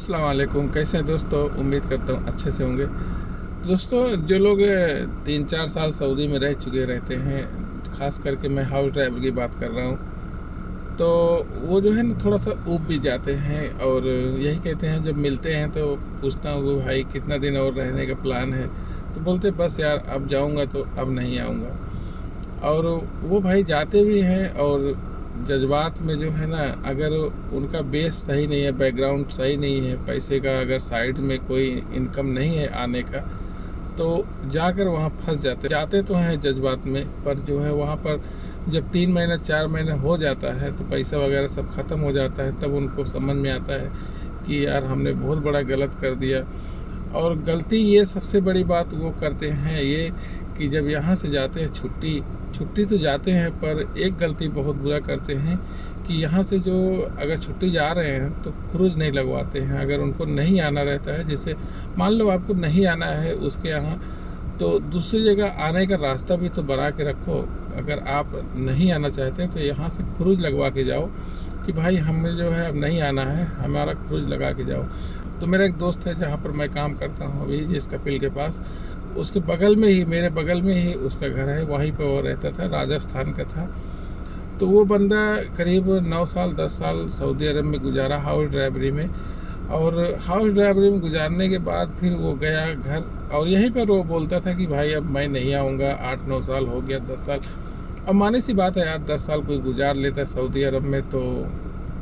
अस्सलाम वालेकुम। कैसे हैं दोस्तों? उम्मीद करता हूँ अच्छे से होंगे। दोस्तों, जो लोग 3-4 साल सऊदी में रह चुके रहते हैं, ख़ास करके मैं हाउस ड्राइवर की बात कर रहा हूँ, तो वो जो है ना थोड़ा सा ऊब भी जाते हैं और यही कहते हैं, जब मिलते हैं तो पूछता हूँ कि भाई कितना दिन और रहने का प्लान है, तो बोलते बस यार अब जाऊँगा तो अब नहीं आऊँगा। और वो भाई जाते भी हैं और जज्बात में जो है ना, अगर उनका बेस सही नहीं है, बैकग्राउंड सही नहीं है, पैसे का अगर साइड में कोई इनकम नहीं है आने का, तो जाकर वहाँ फंस जाते तो हैं जज्बात में, पर जो है वहाँ पर जब 3 महीने 4 महीने हो जाता है तो पैसा वगैरह सब ख़त्म हो जाता है, तब उनको समझ में आता है कि यार हमने बहुत बड़ा गलत कर दिया। और गलती ये सबसे बड़ी बात वो करते हैं ये कि जब यहाँ से जाते हैं छुट्टी तो जाते हैं, पर एक गलती बहुत बुरा करते हैं कि यहाँ से जो अगर छुट्टी जा रहे हैं तो खुरूज नहीं लगवाते हैं। अगर उनको नहीं आना रहता है, जैसे मान लो आपको नहीं आना है उसके यहाँ, तो दूसरी जगह आने का रास्ता भी तो बना के रखो। अगर आप नहीं आना चाहते तो यहाँ से खुरूज लगवा के जाओ कि भाई हमें जो है अब नहीं आना है, हमारा खुरूज लगा के जाओ। तो मेरा एक दोस्त है जहाँ पर मैं काम करता हूँ अभी, जिस कपिल के पास, उसके बगल में ही, मेरे बगल में ही उसका घर है, वहीं पर वो रहता था, राजस्थान का था। तो वो बंदा करीब 9 साल 10 साल सऊदी अरब में गुजारा हाउस ड्राइवरी में, और हाउस ड्राइवरी में गुजारने के बाद फिर वो गया घर, और यहीं पर वो बोलता था कि भाई अब मैं नहीं आऊँगा, 8-9 साल हो गया, 10 साल। अब मानी सी बात है यार, 10 साल कोई गुजार लेता है सऊदी अरब में तो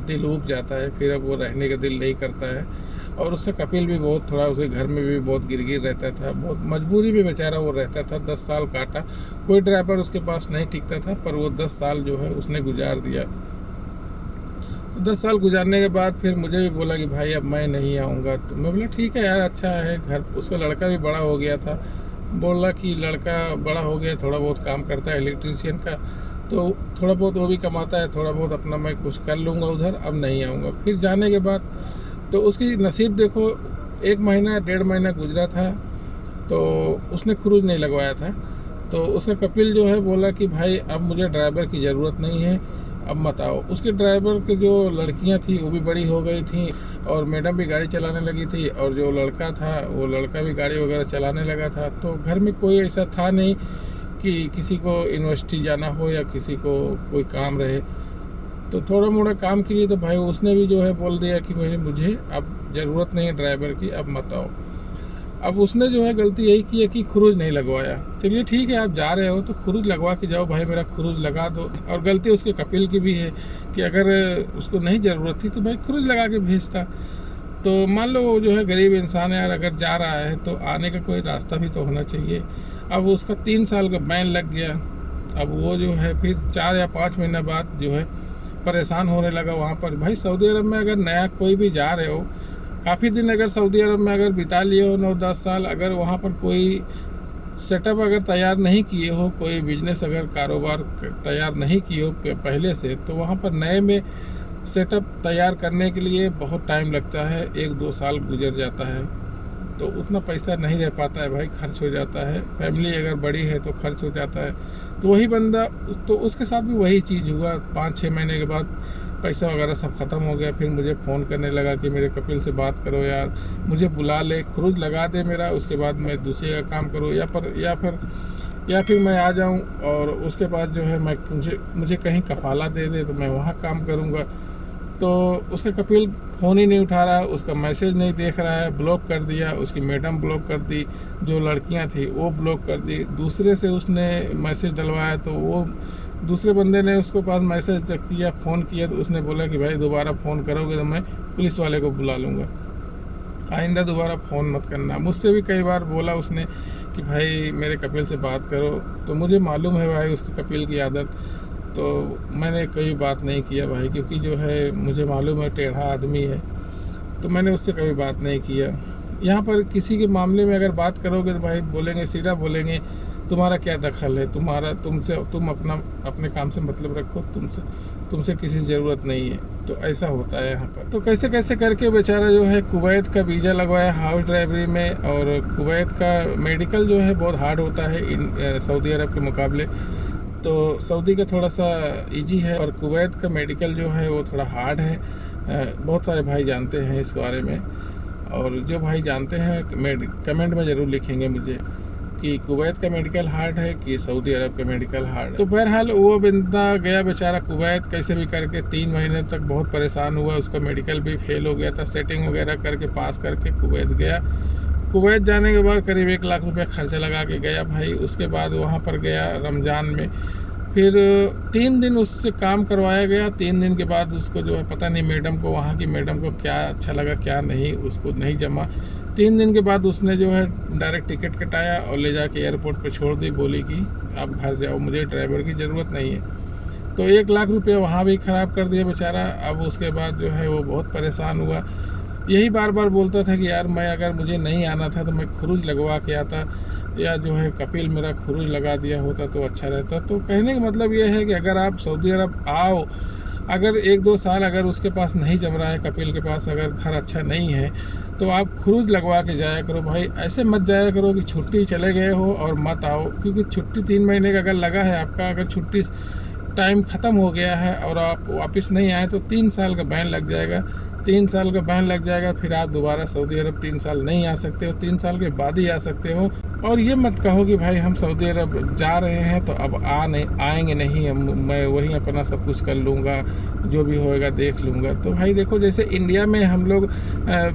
दिल ऊब जाता है, फिर अब वो रहने का दिल नहीं करता है। और उससे कपिल भी बहुत थोड़ा, उसके घर में भी बहुत गिर रहता था, बहुत मजबूरी में बेचारा वो रहता था। 10 साल काटा, कोई ड्राइवर उसके पास नहीं टिकता था, पर वो 10 साल जो है उसने गुजार दिया। 10 साल गुजारने के बाद फिर मुझे भी बोला कि भाई अब मैं नहीं आऊँगा। तो मैं बोला ठीक है यार, अच्छा है। घर उसका लड़का भी बड़ा हो गया था, बोला कि लड़का बड़ा हो गया, थोड़ा बहुत काम करता है इलेक्ट्रीशियन का, तो थोड़ा बहुत वो भी कमाता है, थोड़ा बहुत अपना मैं कुछ कर लूँगा उधर, अब नहीं आऊँगा। फिर जाने के बाद तो उसकी नसीब देखो, 1 महीना 1.5 महीना गुजरा था तो उसने खुरूज नहीं लगवाया था। तो उसने कपिल जो है बोला कि भाई अब मुझे ड्राइवर की ज़रूरत नहीं है, अब मत आओ। उसके ड्राइवर की जो लड़कियां थी वो भी बड़ी हो गई थी, और मैडम भी गाड़ी चलाने लगी थी, और जो लड़का था वो लड़का भी गाड़ी वगैरह चलाने लगा था। तो घर में कोई ऐसा था नहीं कि किसी को यूनिवर्सिटी जाना हो या किसी को कोई काम रहे। तो थोड़ा मोड़ा काम के लिए तो भाई उसने भी जो है बोल दिया कि मुझे अब ज़रूरत नहीं है ड्राइवर की, अब मत आओ। अब उसने जो है गलती यही की है कि खुरूज नहीं लगवाया। चलिए ठीक है, आप जा रहे हो तो खुरूज लगवा के जाओ, भाई मेरा खुरूज लगा दो। और गलती उसके कपिल की भी है कि अगर उसको नहीं ज़रूरत थी तो भाई खुरूज लगा के भेजता। तो मान लो वो जो है गरीब इंसान है यार, अगर जा रहा है तो आने का कोई रास्ता भी तो होना चाहिए। अब उसका 3 साल का बैन लग गया। अब वो जो है फिर 4 या 5 महीने बाद जो है परेशान होने लगा वहाँ पर। भाई सऊदी अरब में अगर नया कोई भी जा रहे हो, काफ़ी दिन अगर सऊदी अरब में अगर बिता लिए हो, 9-10 साल, अगर वहाँ पर कोई सेटअप अगर तैयार नहीं किए हो, कोई बिजनेस अगर कारोबार तैयार नहीं किए हो पहले से, तो वहाँ पर नए में सेटअप तैयार करने के लिए बहुत टाइम लगता है, 1-2 साल गुजर जाता है। तो उतना पैसा नहीं रह पाता है भाई, खर्च हो जाता है। फैमिली अगर बड़ी है तो खर्च हो जाता है। तो वही बंदा, तो उसके साथ भी वही चीज़ हुआ। 5-6 महीने के बाद पैसा वगैरह सब ख़त्म हो गया। फिर मुझे फ़ोन करने लगा कि मेरे कपिल से बात करो यार, मुझे बुला ले, खुरूज लगा दे मेरा, उसके बाद मैं दूसरे का काम करूँ, या फिर मैं आ जाऊँ और उसके बाद जो है मैं मुझे कहीं कफाला दे दे तो मैं वहाँ काम करूँगा। तो उसका कपिल फ़ोन ही नहीं उठा रहा है, उसका मैसेज नहीं देख रहा है, ब्लॉक कर दिया। उसकी मैडम ब्लॉक कर दी, जो लड़कियां थी वो ब्लॉक कर दी। दूसरे से उसने मैसेज डलवाया तो वो दूसरे बंदे ने उसको पास मैसेज किया, फ़ोन किया, तो उसने बोला कि भाई दोबारा फ़ोन करोगे तो मैं पुलिस वाले को बुला लूँगा, आइंदा दोबारा फ़ोन मत करना। मुझसे भी कई बार बोला उसने कि भाई मेरे कपिल से बात करो। तो मुझे मालूम है भाई उसके कपिल की आदत, तो मैंने कभी बात नहीं किया भाई, क्योंकि जो है मुझे मालूम है टेढ़ा आदमी है, तो मैंने उससे कभी बात नहीं किया। यहाँ पर किसी के मामले में अगर बात करोगे तो भाई बोलेंगे, सीधा बोलेंगे तुम्हारा क्या दखल है, तुम अपने काम से मतलब रखो, तुमसे किसी ज़रूरत नहीं है। तो ऐसा होता है यहाँ पर। तो कैसे कैसे करके बेचारा जो है कुवैत का वीज़ा लगवाया हाउस ड्राइवरी में। और कुवैत का मेडिकल जो है बहुत हार्ड होता है सऊदी अरब के मुकाबले। तो सऊदी का थोड़ा सा इजी है, और कुवैत का मेडिकल जो है वो थोड़ा हार्ड है। बहुत सारे भाई जानते हैं इस बारे में। और जो भाई जानते हैं कमेंट में ज़रूर लिखेंगे मुझे कि कुवैत का मेडिकल हार्ड है कि सऊदी अरब का मेडिकल हार्ड है। तो बहरहाल वो बंदा गया बेचारा कुवैत, कैसे भी करके 3 महीने तक बहुत परेशान हुआ, उसका मेडिकल भी फेल हो गया था, सेटिंग वगैरह करके पास करके कुवैत गया। कुवैत जाने के बाद करीब 1 लाख रुपया खर्चा लगा के गया भाई। उसके बाद वहाँ पर गया रमज़ान में, फिर 3 दिन उससे काम करवाया गया। 3 दिन के बाद उसको जो है पता नहीं मैडम को, वहाँ की मैडम को क्या अच्छा लगा क्या नहीं, उसको नहीं जमा। 3 दिन के बाद उसने जो है डायरेक्ट टिकट कटाया और ले जाके एयरपोर्ट पे छोड़ दी, बोली कि आप घर जाओ, मुझे ड्राइवर की ज़रूरत नहीं है। तो 1 लाख रुपया वहाँ भी ख़राब कर दिया बेचारा। अब उसके बाद जो है वो बहुत परेशान हुआ, यही बार बार बोलता था कि यार मैं, अगर मुझे नहीं आना था तो मैं खुरूज लगवा के आता, या जो है कपिल मेरा खुरूज लगा दिया होता तो अच्छा रहता। तो कहने का मतलब ये है कि अगर आप सऊदी अरब आओ, अगर 1-2 साल अगर उसके पास नहीं जम रहा है, कपिल के पास अगर घर अच्छा नहीं है, तो आप खुरूज लगवा के जाया करो भाई। ऐसे मत जाया करो कि छुट्टी चले गए हो और मत आओ, क्योंकि छुट्टी 3 महीने का अगर लगा है आपका, अगर छुट्टी टाइम ख़त्म हो गया है और आप वापस नहीं आए तो 3 साल का बैन लग जाएगा। 3 साल का बैन लग जाएगा, फिर आप दोबारा सऊदी अरब 3 साल नहीं आ सकते हो, 3 साल के बाद ही आ सकते हो। और ये मत कहो कि भाई हम सऊदी अरब जा रहे हैं तो अब आएंगे नहीं, मैं वहीं अपना सब कुछ कर लूँगा, जो भी होएगा देख लूँगा। तो भाई देखो, जैसे इंडिया में हम लोग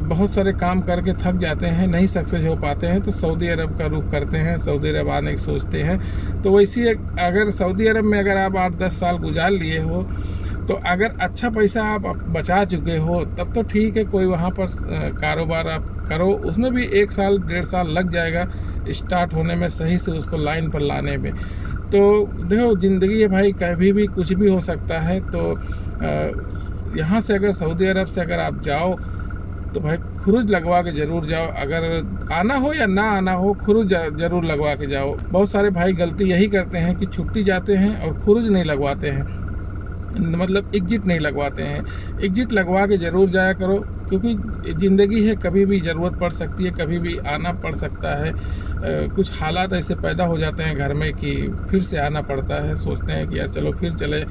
बहुत सारे काम करके थक जाते हैं, नहीं सक्सेस हो पाते हैं, तो सऊदी अरब का रुख करते हैं, सऊदी अरब आने की सोचते हैं। तो वैसे अगर सऊदी अरब में अगर आप 8-10 साल गुजार लिए हो, तो अगर अच्छा पैसा आप बचा चुके हो तब तो ठीक है, कोई वहाँ पर कारोबार आप करो, उसमें भी 1 साल 1.5 साल लग जाएगा स्टार्ट होने में, सही से उसको लाइन पर लाने में। तो देखो, ज़िंदगी है भाई, कभी भी कुछ भी हो सकता है। तो यहाँ से अगर सऊदी अरब से अगर आप जाओ तो भाई खुरूज लगवा के ज़रूर जाओ। अगर आना हो या ना आना हो, खुरूज ज़रूर लगवा के जाओ। बहुत सारे भाई गलती यही करते हैं कि छुट्टी जाते हैं और खुरूज नहीं लगवाते हैं, मतलब एग्जिट नहीं लगवाते हैं। एग्जिट लगवा के ज़रूर जाया करो, क्योंकि ज़िंदगी है, कभी भी ज़रूरत पड़ सकती है, कभी भी आना पड़ सकता है। कुछ हालात ऐसे पैदा हो जाते हैं घर में कि फिर से आना पड़ता है, सोचते हैं कि यार चलो फिर चले।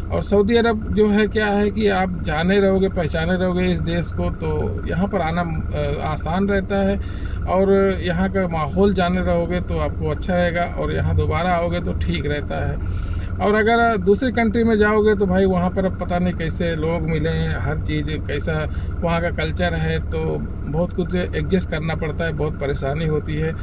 और सऊदी अरब जो है क्या है कि आप जाने रहोगे, पहचाने रहोगे इस देश को, तो यहाँ पर आना आसान रहता है, और यहाँ का माहौल जाने रहोगे तो आपको अच्छा रहेगा, और यहाँ दोबारा आओगे तो ठीक रहता है। और अगर दूसरी कंट्री में जाओगे तो भाई वहाँ पर अब पता नहीं कैसे लोग मिले हैं, हर चीज़ कैसा वहाँ का कल्चर है, तो बहुत कुछ एडजस्ट करना पड़ता है, बहुत परेशानी होती है।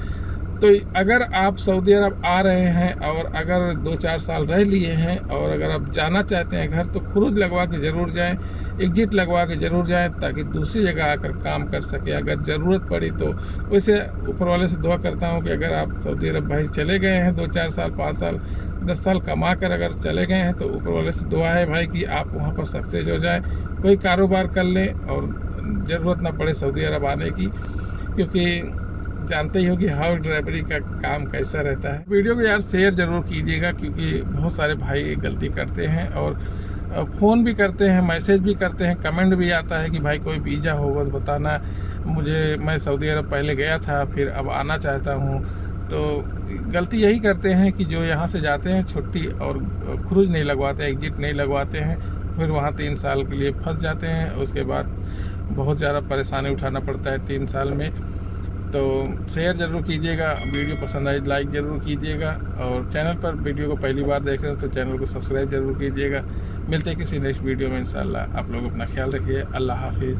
तो अगर आप सऊदी अरब आ रहे हैं और अगर 2-4 साल रह लिए हैं और अगर आप जाना चाहते हैं घर, तो खुरूज लगवा के ज़रूर जाएं, एग्जिट लगवा के ज़रूर जाएं, ताकि दूसरी जगह आकर काम कर सके अगर ज़रूरत पड़ी तो। वैसे ऊपर वाले से दुआ करता हूं कि अगर आप सऊदी अरब भाई चले गए हैं 2-4 साल, 5 साल, 10 साल कमा कर अगर चले गए हैं, तो ऊपर वाले से दुआ है भाई कि आप वहाँ पर सक्सेस हो जाएँ, कोई कारोबार कर लें और ज़रूरत ना पड़े सऊदी अरब आने की, क्योंकि जानते ही हो कि हाउस ड्राइवरी का काम कैसा रहता है। वीडियो को यार शेयर ज़रूर कीजिएगा, क्योंकि बहुत सारे भाई गलती करते हैं और फ़ोन भी करते हैं, मैसेज भी करते हैं, कमेंट भी आता है कि भाई कोई वीज़ा होगा तो बताना मुझे, मैं सऊदी अरब पहले गया था फिर अब आना चाहता हूँ। तो गलती यही करते हैं कि जो यहाँ से जाते हैं छुट्टी और खुरूज नहीं लगवाते, एग्जिट नहीं लगवाते हैं, फिर वहाँ 3 साल के लिए फंस जाते हैं। उसके बाद बहुत ज़्यादा परेशानी उठाना पड़ता है 3 साल में। तो शेयर ज़रूर कीजिएगा, वीडियो पसंद आई लाइक ज़रूर कीजिएगा, और चैनल पर वीडियो को पहली बार देख रहे हो तो चैनल को सब्सक्राइब ज़रूर कीजिएगा। मिलते हैं किसी नेक्स्ट वीडियो में इंशाल्लाह। आप लोग अपना ख्याल रखिए। अल्लाह हाफिज़।